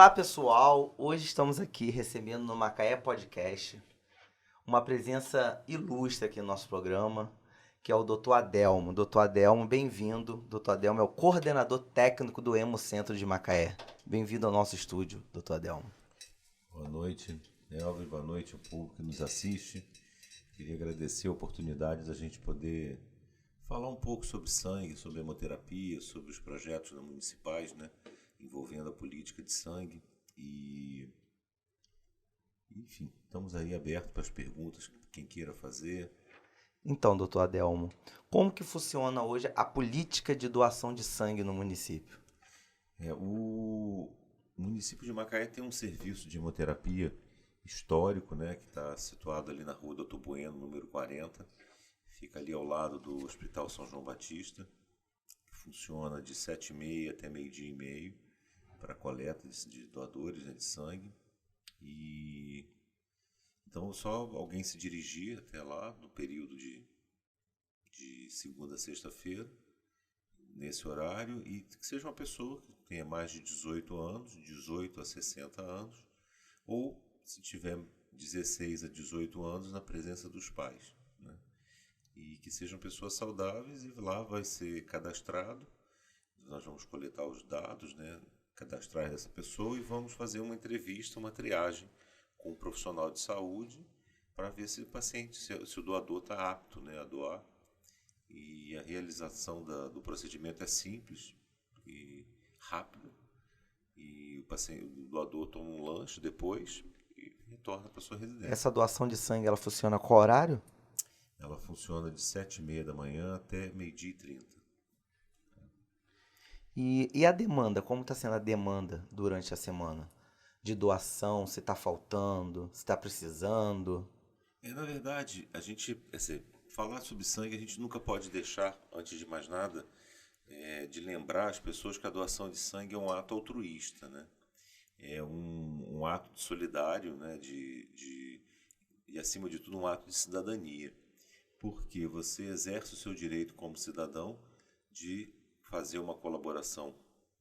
Olá, pessoal. Hoje estamos aqui recebendo no Macaé Podcast uma presença ilustre aqui no nosso programa, que é o Dr. Adelmo. Dr. Adelmo, bem-vindo. Dr. Adelmo é o coordenador técnico do Hemocentro de Macaé. Bem-vindo ao nosso estúdio, Dr. Adelmo. Boa noite, Elvis. Boa noite ao público que nos assiste. Queria agradecer a oportunidade da gente poder falar um pouco sobre sangue, sobre hemoterapia, sobre os projetos municipais, né, envolvendo a política de sangue. Enfim, estamos aí abertos para as perguntas, quem queira fazer. Então, Dr. Adelmo, como que funciona hoje a política de doação de sangue no município? O município de Macaé tem um serviço de hemoterapia histórico, né, que está situado ali na rua Doutor Bueno, número 40. Fica ali ao lado do Hospital São João Batista. Funciona de 7h30 até meio-dia e meio para coleta de doadores, né, de sangue. Então, só alguém se dirigir até lá no período de segunda a sexta-feira, nesse horário, e que seja uma pessoa que tenha mais de 18 anos, 18 a 60 anos, ou se tiver 16 a 18 anos, na presença dos pais, né? E que sejam pessoas saudáveis, e lá vai ser cadastrado. Nós vamos coletar os dados, né, cadastrais dessa pessoa, e vamos fazer uma entrevista, uma triagem com um profissional de saúde para ver se o paciente, se o doador está apto, né, a doar. E a realização do procedimento é simples e rápida. E o doador toma um lanche depois e retorna para sua residência. Essa doação de sangue, ela funciona qual horário? Ela funciona de 7h30 da manhã até meio-dia e 30. E a demanda, como está sendo a demanda durante a semana? De doação, se está faltando, se está precisando? Na verdade, a gente, falar sobre sangue, a gente nunca pode deixar, antes de mais nada, de lembrar as pessoas que a doação de sangue é um ato altruísta, né? É um ato solidário, né? E, acima de tudo, um ato de cidadania. Porque você exerce o seu direito como cidadão de fazer uma colaboração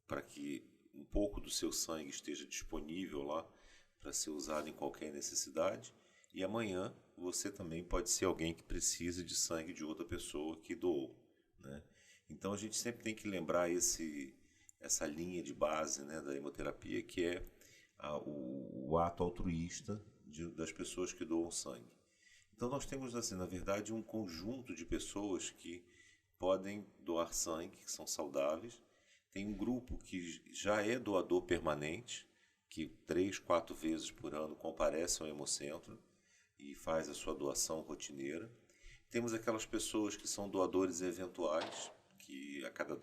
para que um pouco do seu sangue esteja disponível lá para ser usado em qualquer necessidade. E amanhã você também pode ser alguém que precisa de sangue de outra pessoa que doou, né? Então a gente sempre tem que lembrar essa linha de base, né, da hemoterapia, que é o ato altruísta das pessoas que doam sangue. Então nós temos, assim, na verdade, um conjunto de pessoas que podem doar sangue, que são saudáveis. Tem um grupo que já é doador permanente, que 3, 4 vezes por ano comparece ao Hemocentro e faz a sua doação rotineira. Temos aquelas pessoas que são doadores eventuais, que a cada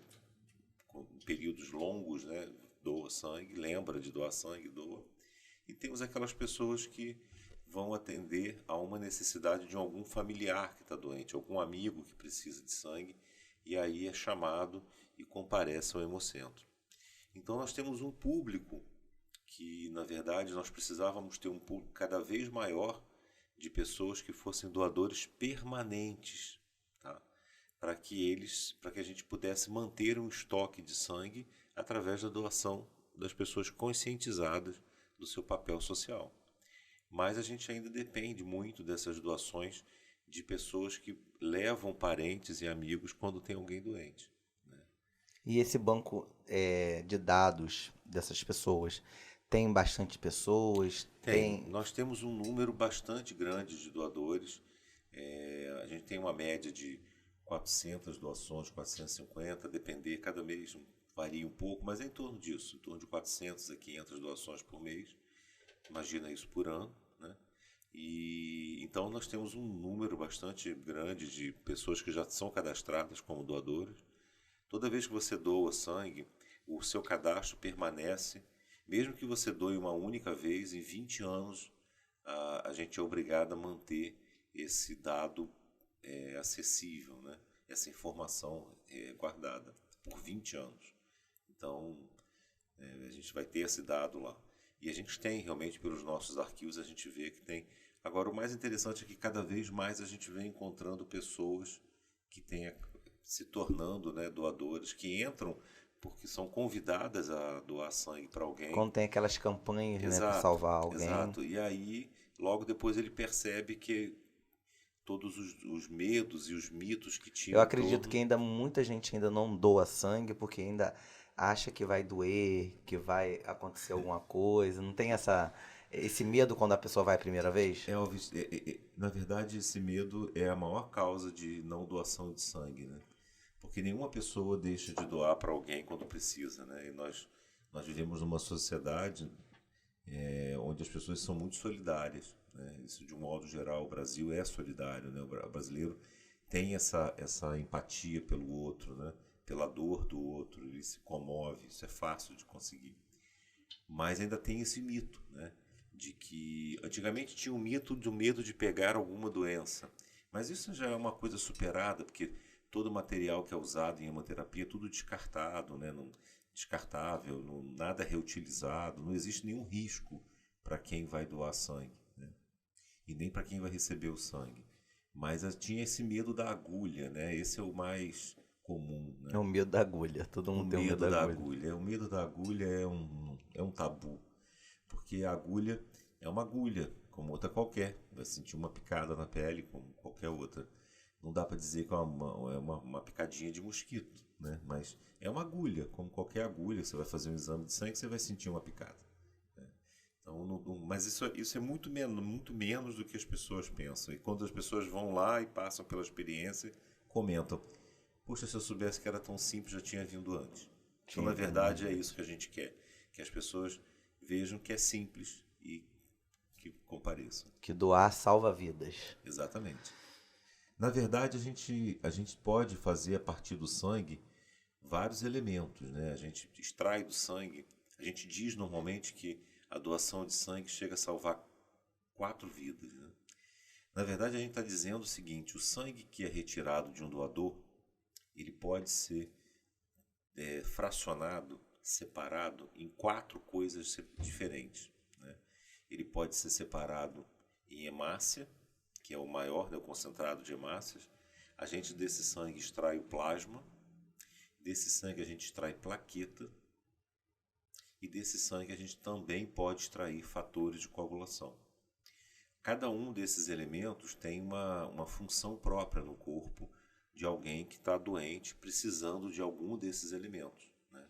períodos longos, né, doa sangue, lembra de doar sangue, doa. E temos aquelas pessoas que vão atender a uma necessidade de algum familiar que está doente, algum amigo que precisa de sangue, e aí é chamado e comparece ao Hemocentro. Então nós temos um público que, na verdade, nós precisávamos ter um público cada vez maior de pessoas que fossem doadores permanentes, tá? Para que a gente pudesse manter um estoque de sangue através da doação das pessoas conscientizadas do seu papel social. Mas a gente ainda depende muito dessas doações de pessoas que levam parentes e amigos quando tem alguém doente, né? E esse banco de dados dessas pessoas, tem bastante pessoas? Nós temos um número bastante grande de doadores. A gente tem uma média de 400 doações, 450, depender, cada mês varia um pouco, mas é em torno disso, em torno de 400 a 500 doações por mês. Imagina isso por ano, né? E então nós temos um número bastante grande de pessoas que já são cadastradas como doadores. Toda vez que você doa sangue, o seu cadastro permanece. Mesmo que você doe uma única vez, em 20 anos, a gente é obrigado a manter esse dado acessível, né? Essa informação guardada por 20 anos. Então, a gente vai ter esse dado lá. E a gente tem, realmente, pelos nossos arquivos, a gente vê que tem. Agora, o mais interessante é que cada vez mais a gente vem encontrando pessoas que têm se tornando, né, doadores, que entram porque são convidadas a doar sangue para alguém. Quando tem aquelas campanhas, né, para Exato, salvar alguém. exato. E aí, logo depois ele percebe que todos os medos e os mitos que tinham Eu em acredito torno. que ainda muita gente ainda não doa sangue porque ainda acha que vai doer, que vai acontecer alguma coisa. Não tem esse medo quando a pessoa vai a primeira vez? Elvis, na verdade, esse medo é a maior causa de não doação de sangue, né? Porque nenhuma pessoa deixa de doar para alguém quando precisa, né? E nós vivemos numa sociedade onde as pessoas são muito solidárias, né? Isso, de um modo geral, o Brasil é solidário, né? O brasileiro tem essa empatia pelo outro, né? Pela dor do outro, ele se comove, isso é fácil de conseguir. Mas ainda tem esse mito, né? De que antigamente tinha o mito do medo de pegar alguma doença, mas isso já é uma coisa superada, porque todo material que é usado em hemoterapia é tudo descartado, né? Não, descartável, não, nada reutilizado, não existe nenhum risco para quem vai doar sangue, né? E nem para quem vai receber o sangue. Mas tinha esse medo da agulha, né? Esse é o mais comum, É né? o medo da agulha. Todo O mundo tem o medo medo da da agulha. agulha. O medo da agulha é um tabu, porque a agulha é uma agulha, como outra qualquer. Vai sentir uma picada na pele, como qualquer outra. Não dá para dizer que é uma picadinha de mosquito, né? Mas é uma agulha, como qualquer agulha. Você vai fazer um exame de sangue, você vai sentir uma picada, né? Então, mas isso é muito menos do que as pessoas pensam. E quando as pessoas vão lá e passam pela experiência, comentam: puxa, se eu soubesse que era tão simples, já tinha vindo antes. Então, na verdade, é isso que a gente quer. Que as pessoas vejam que é simples e que compareçam. Que doar salva vidas. Exatamente. Na verdade, a gente pode fazer a partir do sangue vários elementos, né? A gente extrai do sangue, a gente diz normalmente que a doação de sangue chega a salvar 4 vidas, né? Na verdade, a gente está dizendo o seguinte: o sangue que é retirado de um doador, ele pode ser fracionado, separado em 4 coisas diferentes, né? Ele pode ser separado em hemácia, que é o maior, né, o concentrado de hemácias. A gente desse sangue extrai o plasma, desse sangue a gente extrai plaqueta, e desse sangue a gente também pode extrair fatores de coagulação. Cada um desses elementos tem uma função própria no corpo de alguém que está doente, precisando de algum desses elementos, né?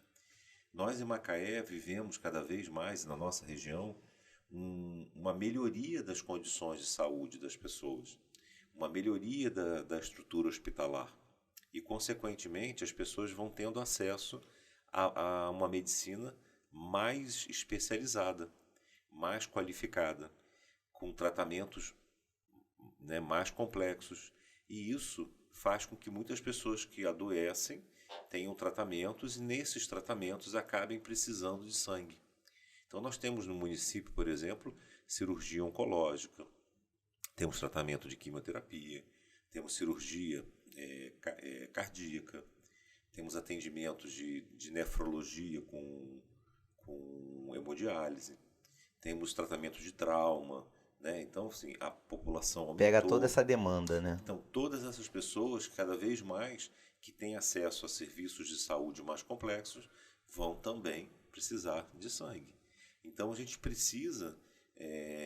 Nós em Macaé vivemos cada vez mais na nossa região uma melhoria das condições de saúde das pessoas, uma melhoria da estrutura hospitalar. E, consequentemente, as pessoas vão tendo acesso a uma medicina mais especializada, mais qualificada, com tratamentos, né, mais complexos. E isso faz com que muitas pessoas que adoecem tenham tratamentos e, nesses tratamentos, acabem precisando de sangue. Então, nós temos no município, por exemplo, cirurgia oncológica, temos tratamento de quimioterapia, temos cirurgia cardíaca, temos atendimentos de nefrologia com hemodiálise, temos tratamento de trauma, né? Então, assim, a população aumentou. Pega toda essa demanda, né? Então, todas essas pessoas, cada vez mais, que têm acesso a serviços de saúde mais complexos, vão também precisar de sangue. Então, a gente precisa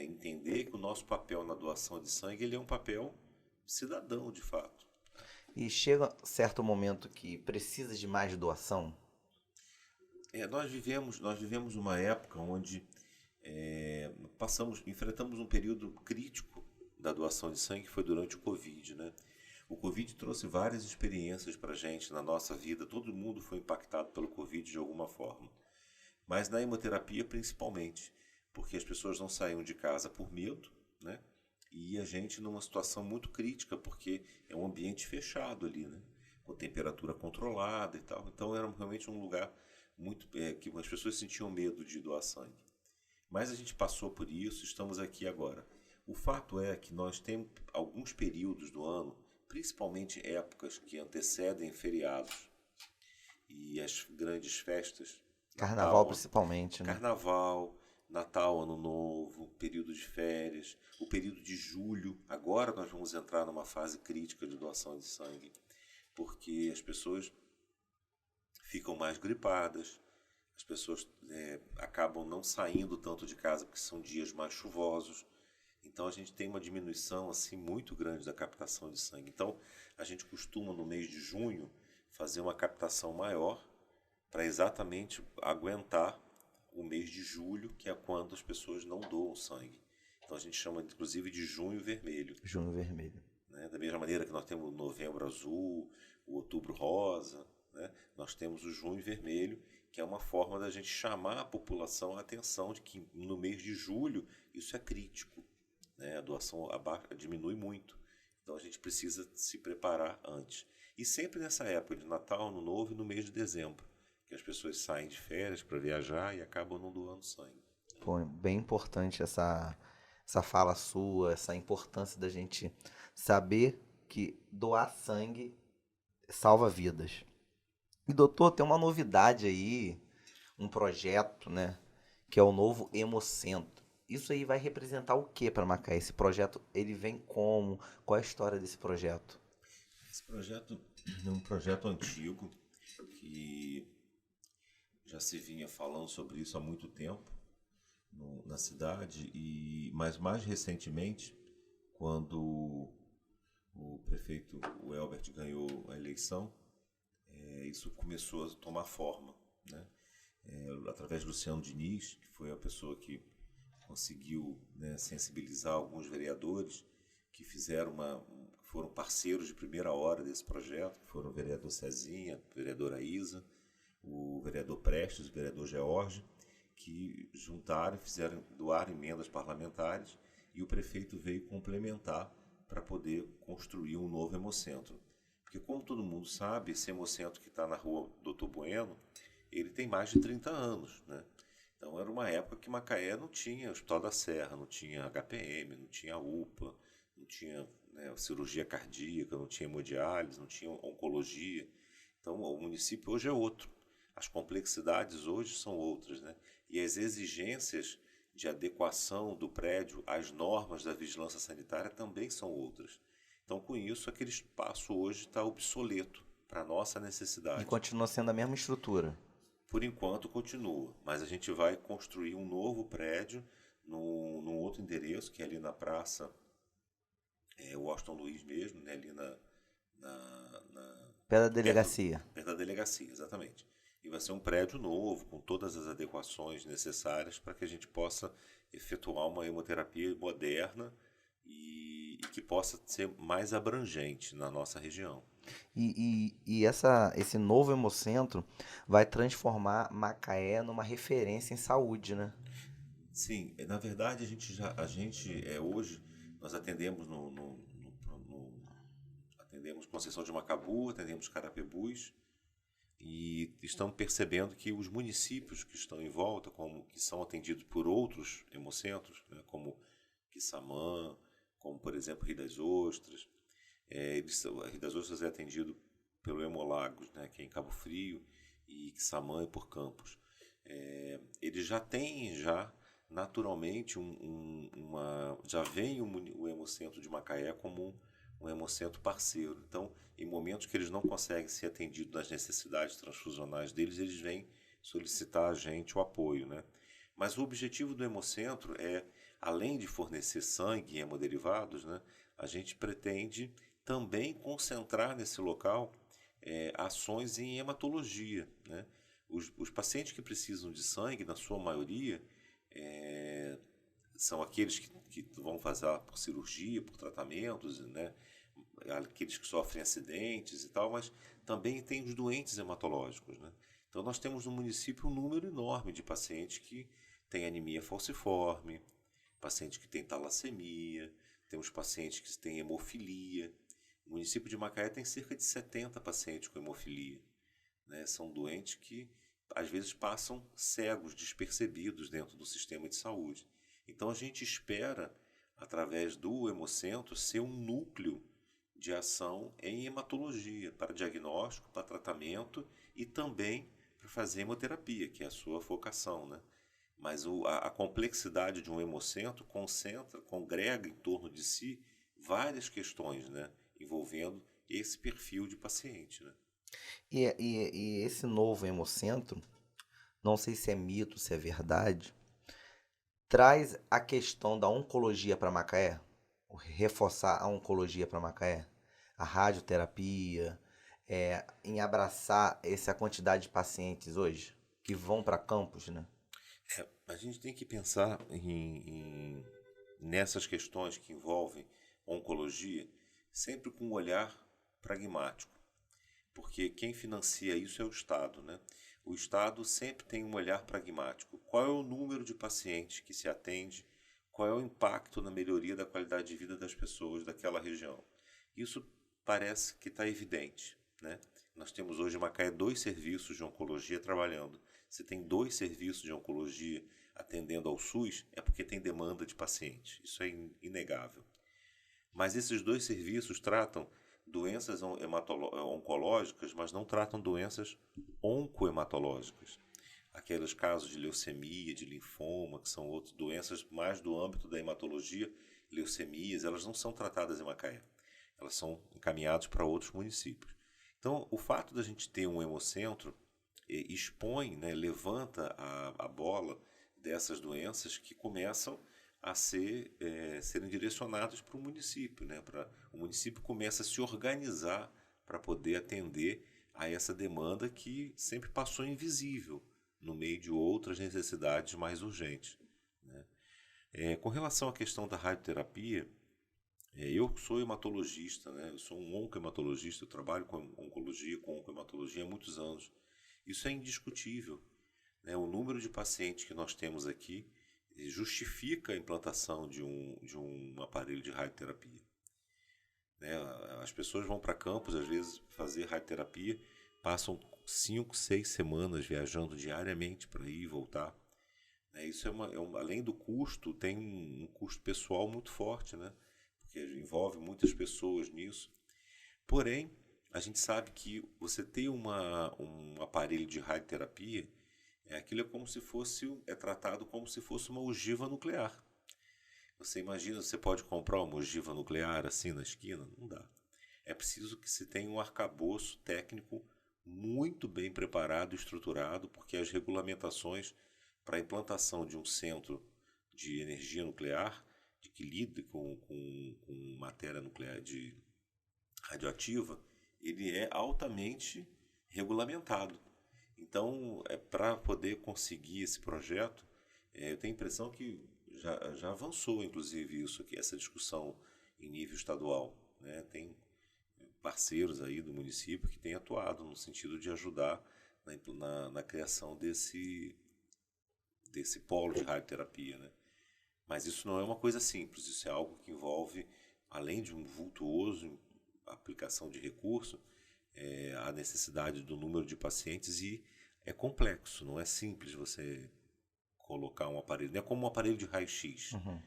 entender que o nosso papel na doação de sangue ele é um papel cidadão, de fato. E chega certo momento que precisa de mais doação? Nós vivemos uma época onde enfrentamos um período crítico da doação de sangue, que foi durante o Covid, né? O Covid trouxe várias experiências para a gente na nossa vida, todo mundo foi impactado pelo Covid de alguma forma. Mas na hemoterapia principalmente, porque as pessoas não saíam de casa por medo, né? E a gente numa situação muito crítica, porque é um ambiente fechado ali, né? Com temperatura controlada e tal. Então era realmente um lugar muito que as pessoas sentiam medo de doar sangue. Mas a gente passou por isso, estamos aqui agora. O fato é que nós temos alguns períodos do ano, principalmente épocas que antecedem feriados e as grandes festas. Carnaval principalmente, né? Carnaval, Natal, Ano Novo, período de férias, o período de julho. Agora nós vamos entrar numa fase crítica de doação de sangue, porque as pessoas ficam mais gripadas, as pessoas acabam não saindo tanto de casa porque são dias mais chuvosos. Então a gente tem uma diminuição assim muito grande da captação de sangue. Então a gente costuma no mês de junho fazer uma captação maior para exatamente aguentar o mês de julho, que é quando as pessoas não doam sangue. Então a gente chama inclusive de junho vermelho. Junho vermelho. Né? Da mesma maneira que nós temos o novembro azul, o outubro rosa, né? Nós temos o junho vermelho, que é uma forma da gente chamar a população a atenção de que no mês de julho isso é crítico. Né? A doação diminui muito. Então a gente precisa se preparar antes. E sempre nessa época de Natal, Ano Novo e no mês de dezembro, que as pessoas saem de férias para viajar e acabam não doando sangue. Pô, bem importante essa fala sua, essa importância da gente saber que doar sangue salva vidas. E doutor, tem uma novidade aí, um projeto, né, que é o novo Hemocentro. Isso aí vai representar o que para Macaé? Esse projeto, ele vem como? Qual é a história desse projeto? Esse projeto é um projeto antigo que já se vinha falando sobre isso há muito tempo na cidade, mas mais recentemente, quando o prefeito o Elbert ganhou a eleição, isso começou a tomar forma, né? Através do Luciano Diniz, que foi a pessoa que conseguiu, né, sensibilizar alguns vereadores que foram parceiros de primeira hora desse projeto, que foram o vereador Cezinha, a vereadora Isa, o vereador Prestes, o vereador George, que juntaram e fizeram doar emendas parlamentares, e o prefeito veio complementar para poder construir um novo hemocentro. Porque, como todo mundo sabe, esse hemocentro que está na rua Doutor Bueno, ele tem mais de 30 anos, né? Então era uma época que Macaé não tinha Hospital da Serra, não tinha HPM, não tinha UPA, não tinha, né, cirurgia cardíaca, não tinha hemodiálise, não tinha oncologia. Então o município hoje é outro. As complexidades hoje são outras, né? E as exigências de adequação do prédio às normas da vigilância sanitária também são outras. Então, com isso, aquele espaço hoje está obsoleto para a nossa necessidade. E continua sendo a mesma estrutura? Por enquanto, continua. Mas a gente vai construir um novo prédio num outro endereço, que é ali na praça Washington Luiz mesmo, né? Ali Perto da delegacia. Perto da delegacia, exatamente. E vai ser um prédio novo, com todas as adequações necessárias para que a gente possa efetuar uma hemoterapia moderna e que possa ser mais abrangente na nossa região. E esse novo Hemocentro vai transformar Macaé numa referência em saúde, né? Sim, na verdade hoje nós atendemos atendemos Conceição de Macabu, atendemos Carapebus, e estamos percebendo que os municípios que estão em volta, que são atendidos por outros hemocentros, né, como Quissamã, como por exemplo Rio das Ostras, Rio das Ostras é atendido pelo Hemolagos, né, que é em Cabo Frio, e Quissamã é por Campos. Eles já têm naturalmente já vem o Hemocentro de Macaé como um hemocentro parceiro. Então, em momentos que eles não conseguem ser atendidos nas necessidades transfusionais deles, eles vêm solicitar a gente o apoio, né? Mas o objetivo do hemocentro além de fornecer sangue e hemoderivados, né, a gente pretende também concentrar nesse local ações em hematologia, né? Os pacientes que precisam de sangue, na sua maioria, são aqueles que vão fazer por cirurgia, por tratamentos, né? Aqueles que sofrem acidentes e tal, mas também tem os doentes hematológicos, né? Então nós temos no município um número enorme de pacientes que têm anemia falciforme, pacientes que têm talassemia, temos pacientes que têm hemofilia. O município de Macaé tem cerca de 70 pacientes com hemofilia, né? São doentes que às vezes passam cegos, despercebidos dentro do sistema de saúde. Então a gente espera, através do Hemocentro, ser um núcleo de ação em hematologia, para diagnóstico, para tratamento e também para fazer hemoterapia, que é a sua vocação, né? Mas a complexidade de um hemocentro congrega em torno de si várias questões, né, envolvendo esse perfil de paciente, né? E esse novo Hemocentro, não sei se é mito, se é verdade, traz a questão da oncologia para Macaé, reforçar a oncologia para Macaé, a radioterapia, em abraçar essa quantidade de pacientes hoje que vão para campus, né? A gente tem que pensar nessas questões que envolvem oncologia sempre com um olhar pragmático, porque quem financia isso é o Estado, né? O Estado sempre tem um olhar pragmático. Qual é o número de pacientes que se atende? Qual é o impacto na melhoria da qualidade de vida das pessoas daquela região? Isso parece que está evidente, né? Nós temos hoje em Macaé 2 serviços de oncologia trabalhando. Se tem 2 serviços de oncologia atendendo ao SUS, é porque tem demanda de pacientes. Isso é inegável. Mas esses 2 serviços tratam doenças oncológicas, mas não tratam doenças oncohematológicas. Aqueles casos de leucemia, de linfoma, que são outras doenças mais do âmbito da hematologia, leucemias, elas não são tratadas em Macaé. Elas são encaminhadas para outros municípios. Então, o fato da gente ter um hemocentro expõe, né, levanta a bola dessas doenças que começam a serem direcionadas para o município, né? O município começa a se organizar para poder atender a essa demanda que sempre passou invisível no meio de outras necessidades mais urgentes, né? Com relação à questão da radioterapia, eu sou hematologista, né? Eu sou um oncohematologista, eu trabalho com oncologia, com oncohematologia há muitos anos. Isso é indiscutível, né? O número de pacientes que nós temos aqui justifica a implantação de um aparelho de radioterapia, né? As pessoas vão para campos, às vezes, fazer radioterapia, passam 5, 6 semanas viajando diariamente para ir e voltar, né? Isso além do custo, tem um custo pessoal muito forte, né? Porque envolve muitas pessoas nisso. Porém, a gente sabe que você ter um aparelho de radioterapia, aquilo é como se fosse, é tratado como se fosse uma ogiva nuclear. Você imagina, você pode comprar uma ogiva nuclear assim na esquina? Não dá. É preciso que se tenha um arcabouço técnico muito bem preparado e estruturado, porque as regulamentações para a implantação de um centro de energia nuclear, de que lida com matéria nuclear radioativa, ele é altamente regulamentado. Então, para poder conseguir esse projeto, eu tenho a impressão que já avançou, inclusive, isso aqui, essa discussão em nível estadual, né? Tem parceiros aí do município que têm atuado no sentido de ajudar na criação desse polo de radioterapia, né? Mas isso não é uma coisa simples, isso é algo que envolve, além de um vultuoso aplicação de recurso, a necessidade do número de pacientes e é complexo, não é simples você colocar um aparelho, não é como um aparelho de raio-x. Uhum.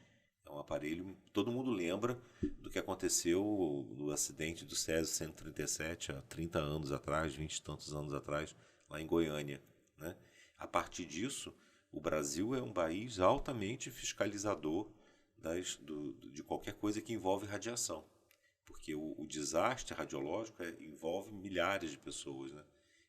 É um aparelho, todo mundo lembra do que aconteceu no acidente do Césio 137 há 30 anos atrás, 20 e tantos anos atrás, lá em Goiânia, né? A partir disso, o Brasil é um país altamente fiscalizador de qualquer coisa que envolve radiação, porque o desastre radiológico envolve milhares de pessoas, né?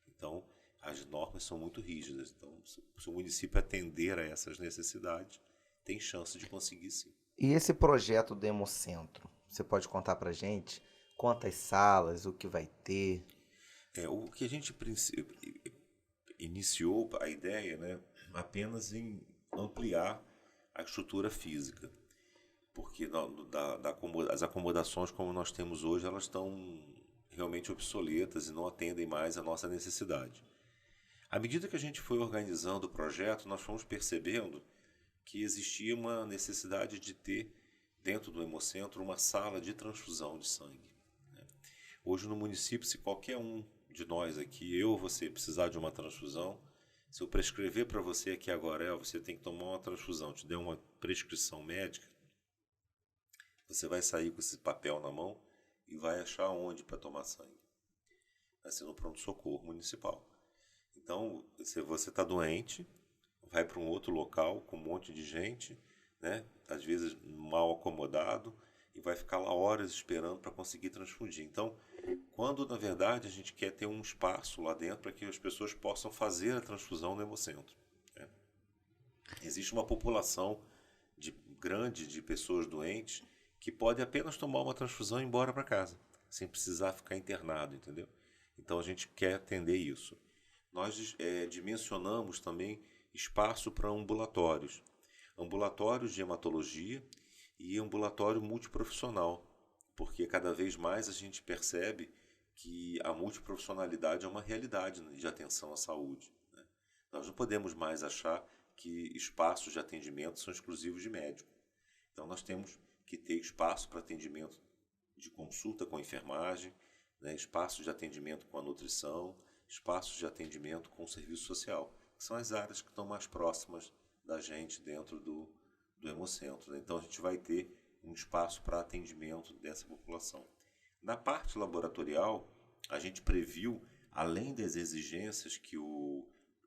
Então, as normas são muito rígidas. Então, se o município atender a essas necessidades, tem chance de conseguir sim. E esse projeto do Hemocentro, você pode contar pra gente quantas salas, o que vai ter? O que a gente iniciou a ideia, né, apenas em ampliar a estrutura física, porque as acomodações como nós temos hoje, elas estão realmente obsoletas e não atendem mais a nossa necessidade. À medida que a gente foi organizando o projeto, nós fomos percebendo que existia uma necessidade de ter, dentro do Hemocentro, uma sala de transfusão de sangue, né? Hoje no município, se qualquer um de nós aqui, eu ou você, precisar de uma transfusão, se eu prescrever para você aqui agora, você tem que tomar uma transfusão, te der uma prescrição médica, você vai sair com esse papel na mão e vai achar onde para tomar sangue. Vai ser no pronto-socorro municipal. Então, se você está doente, vai para um outro local com um monte de gente, né? Às vezes mal acomodado, e vai ficar lá horas esperando para conseguir transfundir. Então, quando na verdade a gente quer ter um espaço lá dentro para que as pessoas possam fazer a transfusão no hemocentro, né? Existe uma população grande de pessoas doentes que pode apenas tomar uma transfusão e ir embora para casa, sem precisar ficar internado, entendeu? Então a gente quer atender isso. Nós dimensionamos também espaço para ambulatórios. Ambulatórios de hematologia e ambulatório multiprofissional, porque cada vez mais a gente percebe que a multiprofissionalidade é uma realidade de atenção à saúde, né? Nós não podemos mais achar que espaços de atendimento são exclusivos de médico. Então nós temos que ter espaço para atendimento de consulta com a enfermagem, né? Espaços de atendimento com a nutrição, espaços de atendimento com o serviço social, que são as áreas que estão mais próximas da gente dentro do hemocentro, né? Então a gente vai ter um espaço para atendimento dessa população. Na parte laboratorial, a gente previu, além das exigências que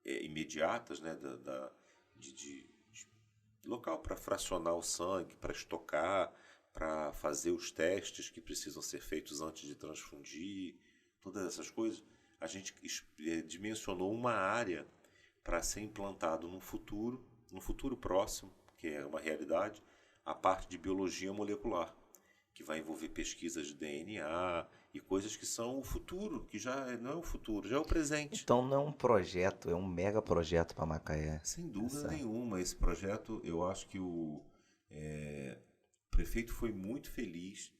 imediatas, né, de local para fracionar o sangue, para estocar, para fazer os testes que precisam ser feitos antes de transfundir, todas essas coisas, a gente dimensionou uma área para ser implantado no futuro próximo, que é uma realidade, a parte de biologia molecular, que vai envolver pesquisas de DNA e coisas que são o futuro, que já não é o futuro, já é o presente. Então não é um projeto, é um mega projeto para Macaé. Sem dúvida nenhuma, esse projeto, eu acho que o prefeito foi muito feliz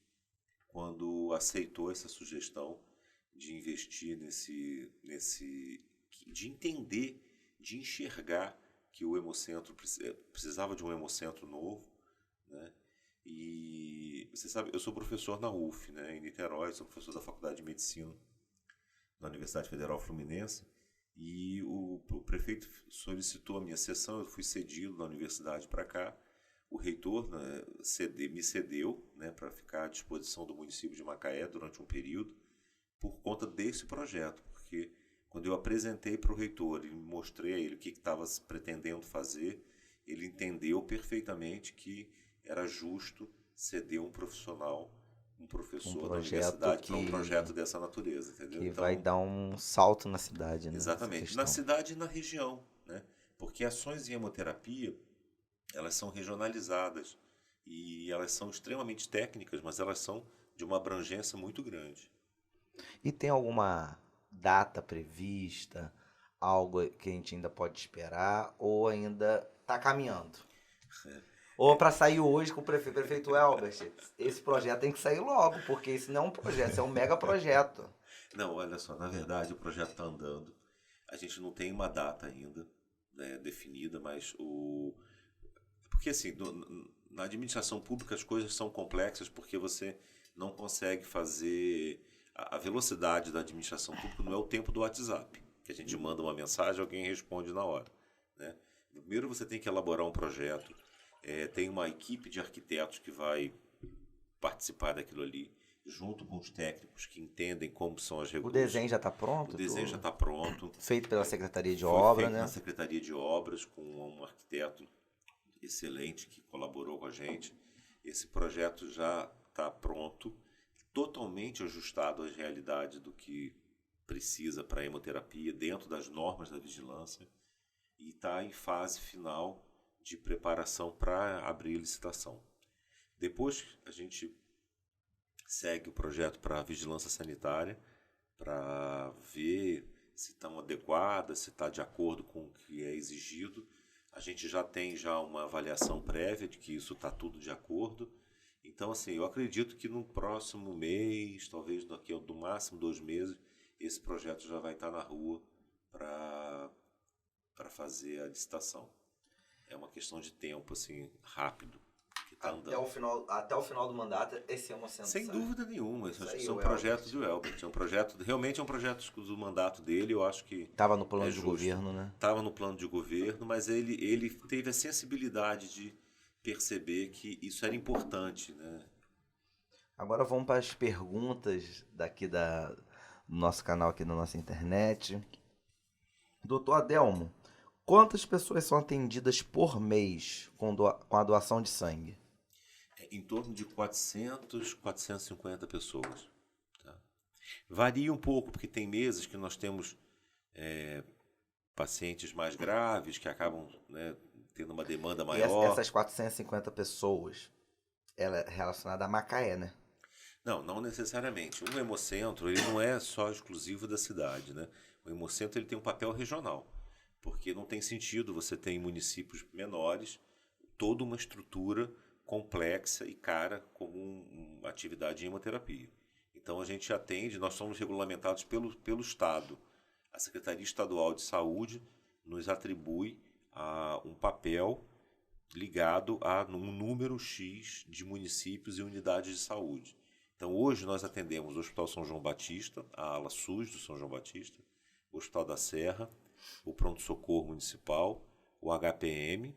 quando aceitou essa sugestão de investir de entender, de enxergar que o hemocentro precisava de um hemocentro novo, né? E você sabe, eu sou professor na UF, né, em Niterói, sou professor da Faculdade de Medicina da Universidade Federal Fluminense, e o prefeito solicitou a minha sessão, eu fui cedido da universidade para cá. O reitor, né, me cedeu, né, para ficar à disposição do município de Macaé durante um período, por conta desse projeto, porque quando eu apresentei para o reitor e mostrei a ele o que estava pretendendo fazer, ele entendeu perfeitamente que era justo ceder um profissional, um professor da universidade para um projeto dessa natureza, entendeu? Que então, vai dar um salto na cidade, né? Exatamente, na cidade e na região, né? Porque ações em hemoterapia, elas são regionalizadas e elas são extremamente técnicas, mas elas são de uma abrangência muito grande. E tem alguma data prevista, algo que a gente ainda pode esperar, ou ainda está caminhando? Ou para sair hoje com o prefeito Elbert, esse projeto tem que sair logo, porque isso não é um projeto, isso é um mega projeto. Não, olha só, na verdade o projeto está andando, a gente não tem uma data ainda, né, definida, mas porque assim, na administração pública as coisas são complexas porque você não consegue fazer... A velocidade da administração pública não é o tempo do WhatsApp, que a gente manda uma mensagem e alguém responde na hora, né? Primeiro você tem que elaborar um projeto, tem uma equipe de arquitetos que vai participar daquilo ali, junto com os técnicos que entendem como são as regulações. O desenho já está pronto? O desenho já está pronto. Feito pela Secretaria de Obras, né? Feito na Secretaria de Obras, com um arquiteto excelente que colaborou com a gente. Esse projeto já está pronto, totalmente ajustado às realidades do que precisa para a hemoterapia, dentro das normas da vigilância, e está em fase final de preparação para abrir licitação. Depois a gente segue o projeto para a vigilância sanitária, para ver se estão adequadas, se está de acordo com o que é exigido. A gente já tem uma avaliação prévia de que isso está tudo de acordo. Então, assim, eu acredito que no próximo mês, talvez daqui a no máximo 2 meses, esse projeto já vai estar na rua para fazer a licitação. É uma questão de tempo, assim, rápido, que está andando. Até o final do mandato, esse é uma sensação. Sem dúvida nenhuma. Acho que são projetos do Elbert. Realmente é um projeto do mandato dele, eu acho que... Estava no plano de governo, né? Estava no plano de governo, mas ele teve a sensibilidade de perceber que isso era importante, né? Agora vamos para as perguntas daqui do nosso canal, aqui na nossa internet. Doutor Adelmo, quantas pessoas são atendidas por mês com a doação de sangue? em torno de 450 pessoas. Tá? Varia um pouco, porque tem meses que nós temos pacientes mais graves que acabam, né, tendo uma demanda E maior. essas 450 pessoas, ela é relacionada a Macaé, né? Não necessariamente. O Hemocentro, ele não é só exclusivo da cidade, né? O Hemocentro, ele tem um papel regional, porque não tem sentido você ter em municípios menores toda uma estrutura complexa e cara como uma atividade de hemoterapia. Então a gente atende, nós somos regulamentados pelo Estado. A Secretaria Estadual de Saúde nos atribui um papel ligado a um número X de municípios e unidades de saúde. Então hoje nós atendemos o Hospital São João Batista, a ala SUS do São João Batista, o Hospital da Serra, o Pronto Socorro Municipal, o HPM,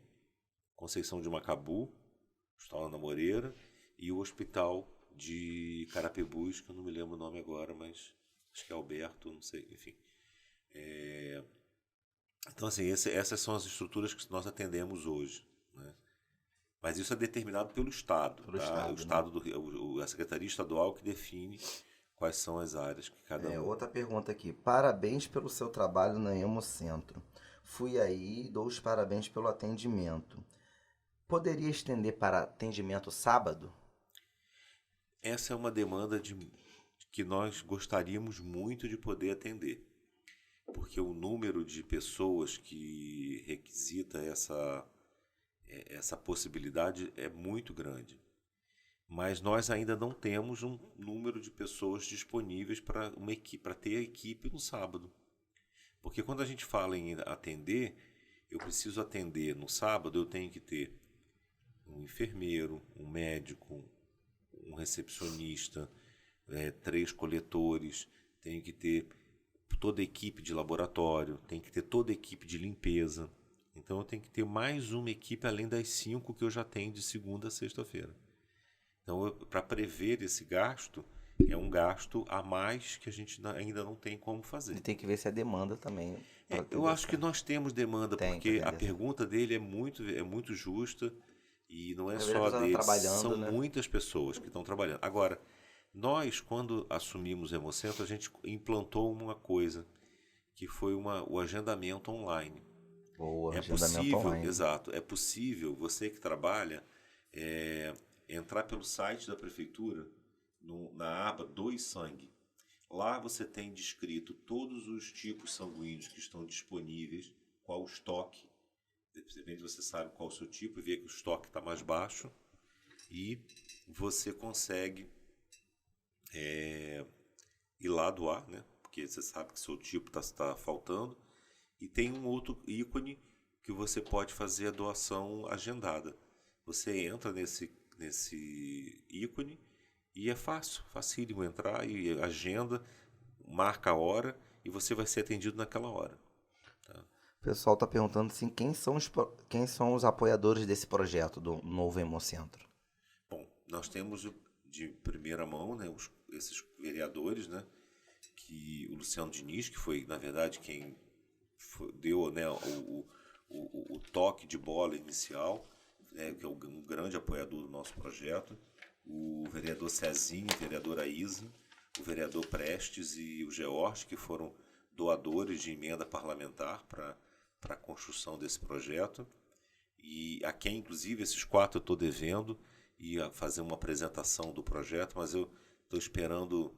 Conceição de Macabu, o Hospital Ana Moreira e o Hospital de Carapebus, que eu não me lembro o nome agora, mas acho que é Alberto, não sei, enfim. Então, assim, essas são as estruturas que nós atendemos hoje, né? Mas isso é determinado pelo Estado. Pelo tá? Estado, O Estado, a Secretaria Estadual que define quais são as áreas que cada um... Outra pergunta aqui. Parabéns pelo seu trabalho na Hemocentro. Fui aí e dou os parabéns pelo atendimento. Poderia estender para atendimento sábado? Essa é uma demanda que nós gostaríamos muito de poder atender, porque o número de pessoas que requisita essa possibilidade é muito grande. Mas nós ainda não temos um número de pessoas disponíveis para ter a equipe no sábado. Porque quando a gente fala em atender, eu preciso atender no sábado, eu tenho que ter um enfermeiro, um médico, um recepcionista, 3 coletores, tenho que ter toda a equipe de laboratório, tem que ter toda a equipe de limpeza. Então eu tenho que ter mais uma equipe além das 5 que eu já tenho de segunda a sexta-feira. Então, para prever esse gasto, é um gasto a mais que a gente ainda não tem como fazer. E tem que ver se a demanda também. Eu acho que nós temos demanda, porque a atender. pergunta dele é muito justa e não é Às só vezes dele, trabalhando, são né? muitas pessoas que estão trabalhando. Agora, nós, quando assumimos o Hemocentro, a gente implantou uma coisa, que foi o agendamento online. Boa, É agendamento possível, online. exato, é possível você que trabalha entrar pelo site da prefeitura na aba Doe Sangue. Lá você tem descrito todos os tipos sanguíneos que estão disponíveis, qual o estoque. De repente você sabe qual o seu tipo e vê que o estoque está mais baixo e você consegue ir lá doar, né? Porque você sabe que seu tipo está faltando. E tem um outro ícone que você pode fazer a doação agendada. Você entra nesse ícone e é facílimo entrar e agenda, marca a hora e você vai ser atendido naquela hora. Tá? O pessoal está perguntando assim, quem são os apoiadores desse projeto do Novo Hemocentro? Bom, nós temos de primeira mão, né, esses vereadores, né, que o Luciano Diniz, que foi, na verdade, quem deu, né, o toque de bola inicial, que é um grande apoiador do nosso projeto, o vereador Cezinho, a vereadora Isa, o vereador Prestes e o George, que foram doadores de emenda parlamentar para a construção desse projeto, e a quem, inclusive, esses 4 eu estou devendo, ia fazer uma apresentação do projeto, mas eu estou esperando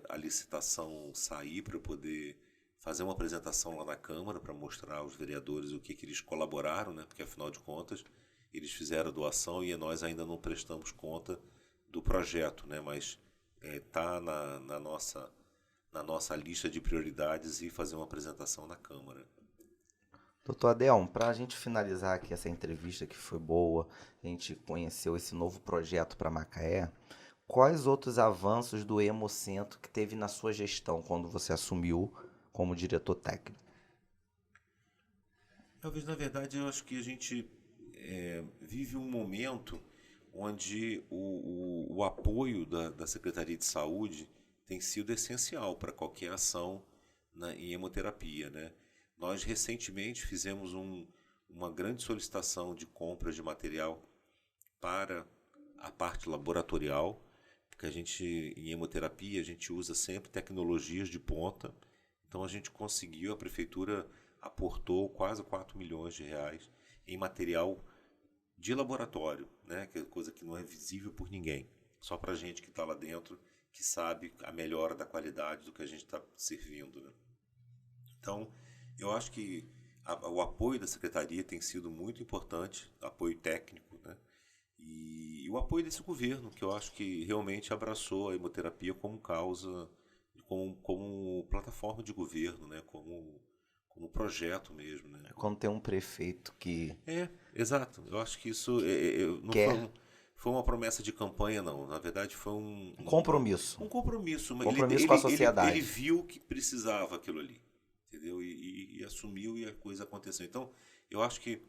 a licitação sair para eu poder fazer uma apresentação lá na Câmara para mostrar aos vereadores o que eles colaboraram, né? Porque, afinal de contas, eles fizeram a doação e nós ainda não prestamos conta do projeto, né? Mas está na nossa lista de prioridades e fazer uma apresentação na Câmara. Doutor Adelmo, para a gente finalizar aqui essa entrevista que foi boa, a gente conheceu esse novo projeto para Macaé, quais outros avanços do Hemocentro que teve na sua gestão quando você assumiu como diretor técnico? Talvez, na verdade, eu acho que a gente vive um momento onde o apoio da Secretaria de Saúde tem sido essencial para qualquer ação em hemoterapia, né? Nós recentemente fizemos uma grande solicitação de compra de material para a parte laboratorial, porque a gente, em hemoterapia, a gente usa sempre tecnologias de ponta. Então a gente conseguiu, a prefeitura aportou quase 4 milhões de reais em material de laboratório, né? Que é coisa que não é visível por ninguém, só para a gente que está lá dentro, que sabe a melhora da qualidade do que a gente está servindo, né? Então, eu acho que o apoio da secretaria tem sido muito importante, apoio técnico, né? E o apoio desse governo, que eu acho que realmente abraçou a hemoterapia como causa, como plataforma de governo, né? Como projeto mesmo, né? Quando tem um prefeito que Exato. Eu acho que isso não quer foi uma promessa de campanha, não. Na verdade, foi um compromisso. um compromisso. Compromisso com a Ele sociedade. viu que precisava aquilo ali, entendeu? E assumiu e a coisa aconteceu. Então, eu acho que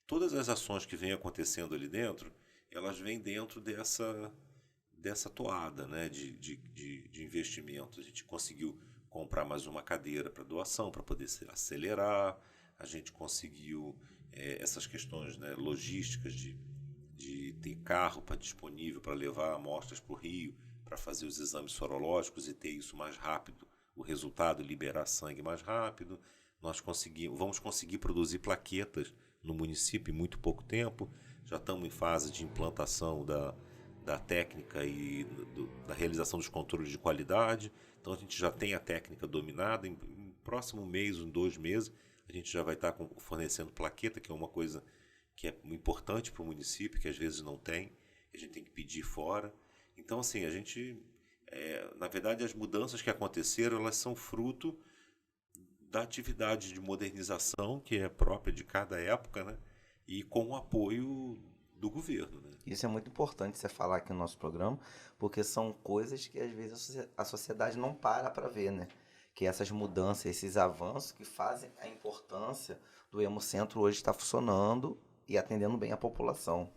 todas as ações que vêm acontecendo ali dentro, elas vêm dentro dessa toada, né, de investimento. A gente conseguiu comprar mais uma cadeira para doação, para poder acelerar. A gente conseguiu essas questões, né, logísticas de ter carro disponível para levar amostras para o Rio, para fazer os exames sorológicos e ter isso mais rápido, o resultado, liberar sangue mais rápido. Vamos conseguir produzir plaquetas no município em muito pouco tempo. Já estamos em fase de implantação da técnica e da realização dos controles de qualidade. Então a gente já tem a técnica dominada. Em próximo mês, em 2 meses, a gente já vai estar fornecendo plaqueta, que é uma coisa que é importante para o município, que às vezes não tem. A gente tem que pedir fora. Então, assim, a gente... na verdade, as mudanças que aconteceram, elas são fruto da atividade de modernização, que é própria de cada época, né? E com o apoio do governo, né? Isso é muito importante você falar aqui no nosso programa, porque são coisas que às vezes a sociedade não para ver, né? Que essas mudanças, esses avanços que fazem a importância do Hemocentro hoje estar funcionando e atendendo bem a população.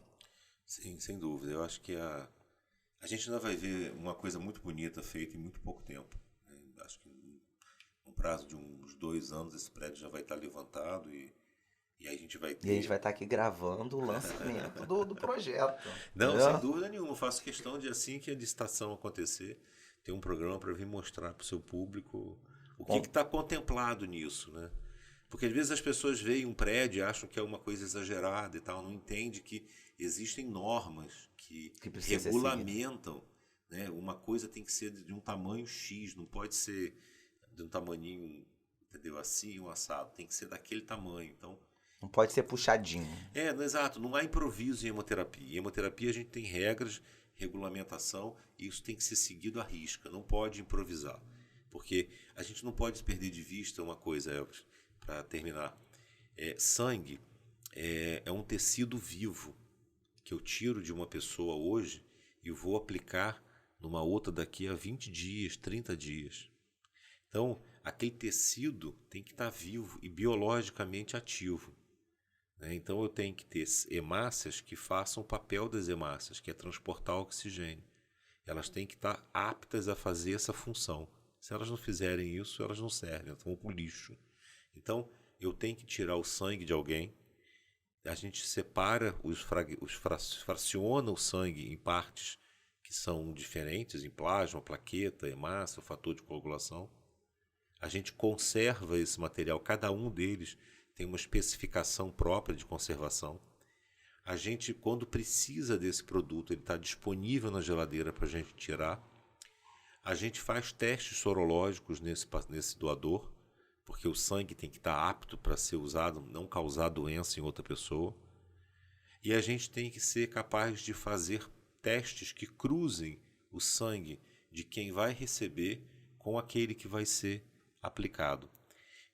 Sim, sem dúvida. Eu acho que a gente ainda vai ver uma coisa muito bonita feita em muito pouco tempo, né? Acho que no prazo de uns 2 anos esse prédio já vai estar levantado e aí a gente vai ter... E a gente vai estar aqui gravando o lançamento do projeto. Não, Entendeu? sem dúvida nenhuma. Eu faço questão de, assim que a licitação acontecer, ter um programa para vir mostrar para o seu público o que está contemplado nisso, né? Porque às vezes as pessoas veem um prédio e acham que é uma coisa exagerada e tal, não entende que existem normas que regulamentam, né? Uma coisa tem que ser de um tamanho X, não pode ser de um tamaninho, entendeu? Assim, um assado, tem que ser daquele tamanho. Então, não pode ser puxadinho. Exato, não há improviso em hemoterapia. Em hemoterapia a gente tem regras, regulamentação, e isso tem que ser seguido à risca, não pode improvisar. Porque a gente não pode perder de vista uma coisa, Elvis, para terminar. Sangue é um tecido vivo que eu tiro de uma pessoa hoje e vou aplicar numa outra daqui a 20 dias, 30 dias. Então, aquele tecido tem que estar vivo e biologicamente ativo. Então eu tenho que ter hemácias que façam o papel das hemácias, que é transportar oxigênio. Elas têm que estar aptas a fazer essa função. Se elas não fizerem isso, elas não servem, elas vão para o lixo. Então eu tenho que tirar o sangue de alguém, a gente separa, fraciona o sangue em partes que são diferentes, em plasma, plaqueta, hemácia, o fator de coagulação. A gente conserva esse material, cada um deles tem uma especificação própria de conservação. A gente, quando precisa desse produto, ele está disponível na geladeira para a gente tirar. A gente faz testes sorológicos nesse doador, porque o sangue tem que estar apto para ser usado, não causar doença em outra pessoa. E a gente tem que ser capaz de fazer testes que cruzem o sangue de quem vai receber com aquele que vai ser aplicado.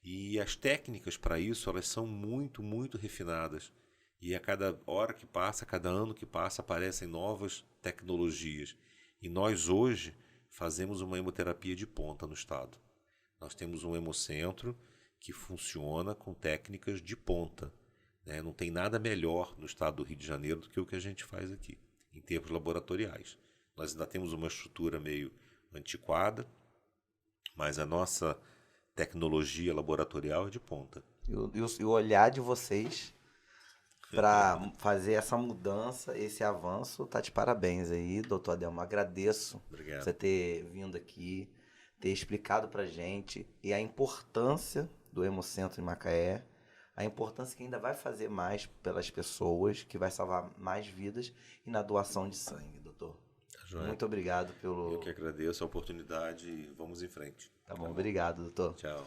E as técnicas para isso, elas são muito, muito refinadas. E a cada hora que passa, a cada ano que passa, aparecem novas tecnologias. E nós hoje fazemos uma hemoterapia de ponta no estado. Nós temos um hemocentro que funciona com técnicas de ponta, né? Não tem nada melhor no estado do Rio de Janeiro do que o que a gente faz aqui, em termos laboratoriais. Nós ainda temos uma estrutura meio antiquada, mas a nossa tecnologia laboratorial é de ponta. E o olhar de vocês para fazer essa mudança, esse avanço. Tá de parabéns aí, doutor Adelmo. Agradeço Obrigado. você ter vindo aqui, ter explicado pra gente e a importância do Hemocentro em Macaé, a importância que ainda vai fazer mais pelas pessoas, que vai salvar mais vidas e na doação de sangue, doutor. Tá joia. Muito obrigado pelo... Eu que agradeço a oportunidade e vamos em frente. Tá bom, obrigado, doutor. Tchau.